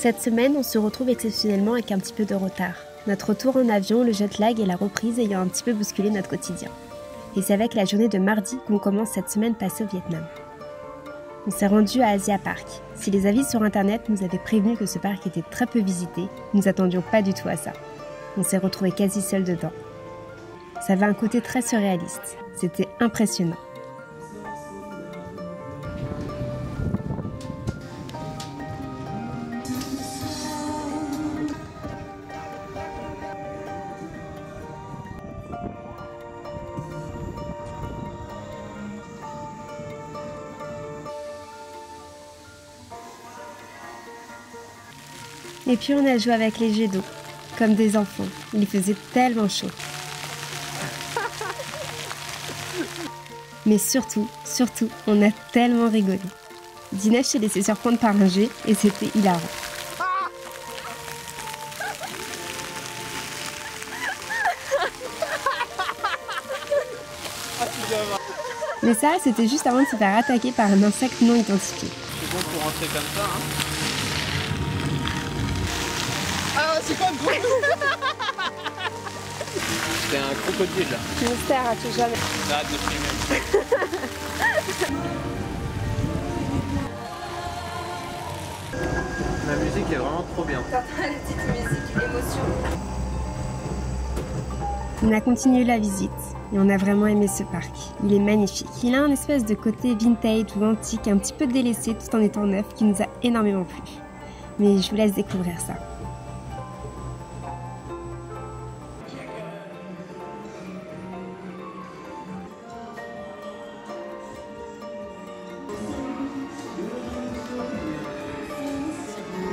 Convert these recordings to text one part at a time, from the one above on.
Cette semaine, on se retrouve exceptionnellement avec un petit peu de retard. Notre retour en avion, le jet lag et la reprise ayant un petit peu bousculé notre quotidien. Et c'est avec la journée de mardi qu'on commence cette semaine passée au Vietnam. On s'est rendu à Asia Park. Si les avis sur internet nous avaient prévenu que ce parc était très peu visité, nous attendions pas du tout à ça. On s'est retrouvés quasi seuls dedans. Ça avait un côté très surréaliste. C'était impressionnant. Et puis on a joué avec les jets d'eau, comme des enfants. Il faisait tellement chaud. Mais surtout, on a tellement rigolé. Dinesh s'est laissé surprendre par un jet et c'était hilarant. Mais ça, c'était juste avant de se faire attaquer par un insecte non identifié. C'est bon pour rentrer comme ça, hein. Ah, c'est quoi le gros? C'est un crocodile là. Mystère à tout jamais. Arrête de filmer. La musique est vraiment trop bien. T'entends la petite musique, l'émotion. On a continué la visite et on a vraiment aimé ce parc. Il est magnifique. Il a un espèce de côté vintage ou antique, un petit peu délaissé tout en étant neuf, qui nous a énormément plu. Mais je vous laisse découvrir ça.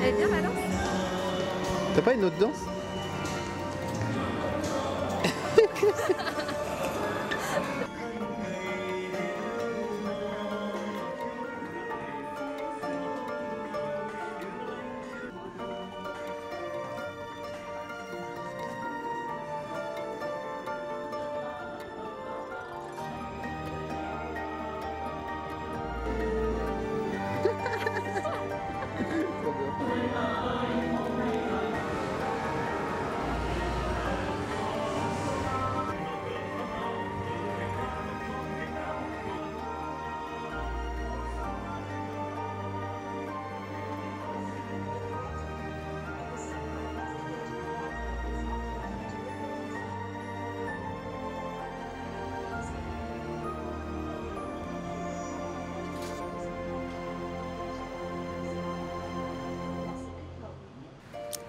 Elle est bien la danse? T'as pas une autre danse?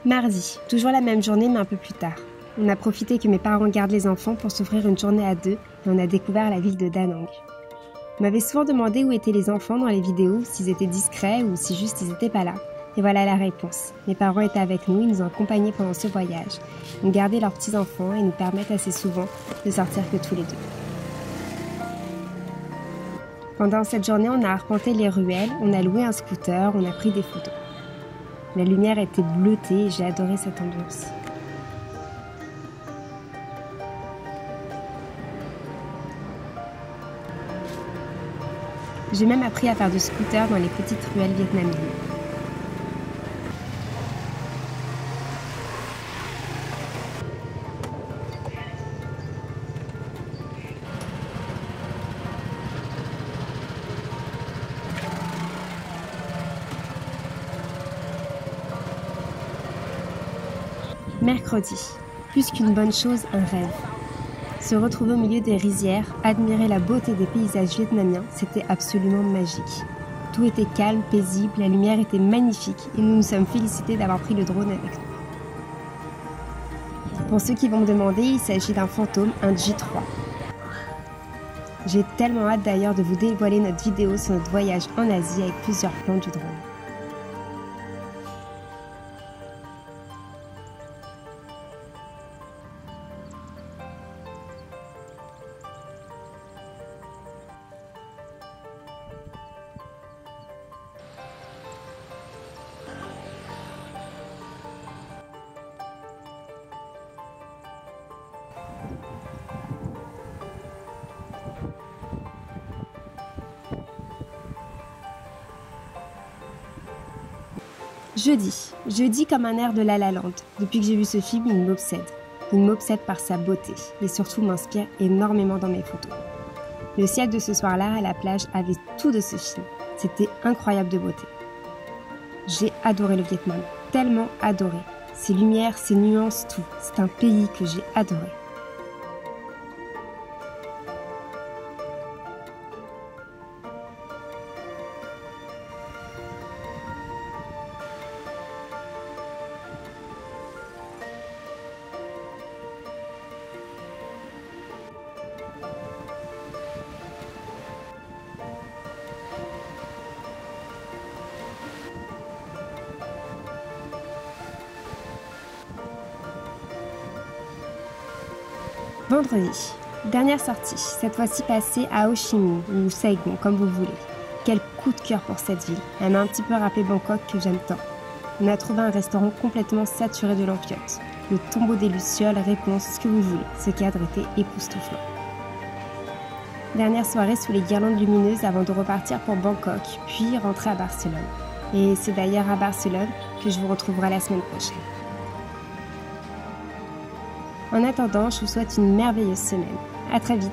Mardi, toujours la même journée mais un peu plus tard. On a profité que mes parents gardent les enfants pour s'offrir une journée à deux et on a découvert la ville de Da Nang. On m'avait souvent demandé où étaient les enfants dans les vidéos, s'ils étaient discrets ou si juste ils étaient pas là. Et voilà la réponse. Mes parents étaient avec nous, ils nous ont accompagnés pendant ce voyage. Ils ont gardé leurs petits-enfants et nous permettent assez souvent de sortir que tous les deux. Pendant cette journée, on a arpenté les ruelles, on a loué un scooter, on a pris des photos. La lumière était bleutée et j'ai adoré cette ambiance. J'ai même appris à faire du scooter dans les petites ruelles vietnamiennes. Mercredi, plus qu'une bonne chose, un rêve. Se retrouver au milieu des rizières, admirer la beauté des paysages vietnamiens, c'était absolument magique. Tout était calme, paisible, la lumière était magnifique et nous nous sommes félicités d'avoir pris le drone avec nous. Pour ceux qui vont me demander, il s'agit d'un fantôme, un J3. J'ai tellement hâte d'ailleurs de vous dévoiler notre vidéo sur notre voyage en Asie avec plusieurs plans du drone. Jeudi comme un air de La La Land. Depuis que j'ai vu ce film, il m'obsède. Il m'obsède par sa beauté et surtout m'inspire énormément dans mes photos. Le ciel de ce soir-là à la plage avait tout de ce film. C'était incroyable de beauté. J'ai adoré le Vietnam, tellement adoré. Ses lumières, ses nuances, tout. C'est un pays que j'ai adoré. Vendredi, dernière sortie, cette fois-ci passée à Ho Chi Minh ou Saigon, comme vous voulez. Quel coup de cœur pour cette ville, elle m'a un petit peu rappelé Bangkok que j'aime tant. On a trouvé un restaurant complètement saturé de lampiotes. Le tombeau des Lucioles, réponse, ce que vous voulez, ce cadre était époustouflant. Dernière soirée sous les guirlandes lumineuses avant de repartir pour Bangkok, puis rentrer à Barcelone. Et c'est d'ailleurs à Barcelone que je vous retrouverai la semaine prochaine. En attendant, je vous souhaite une merveilleuse semaine. À très vite.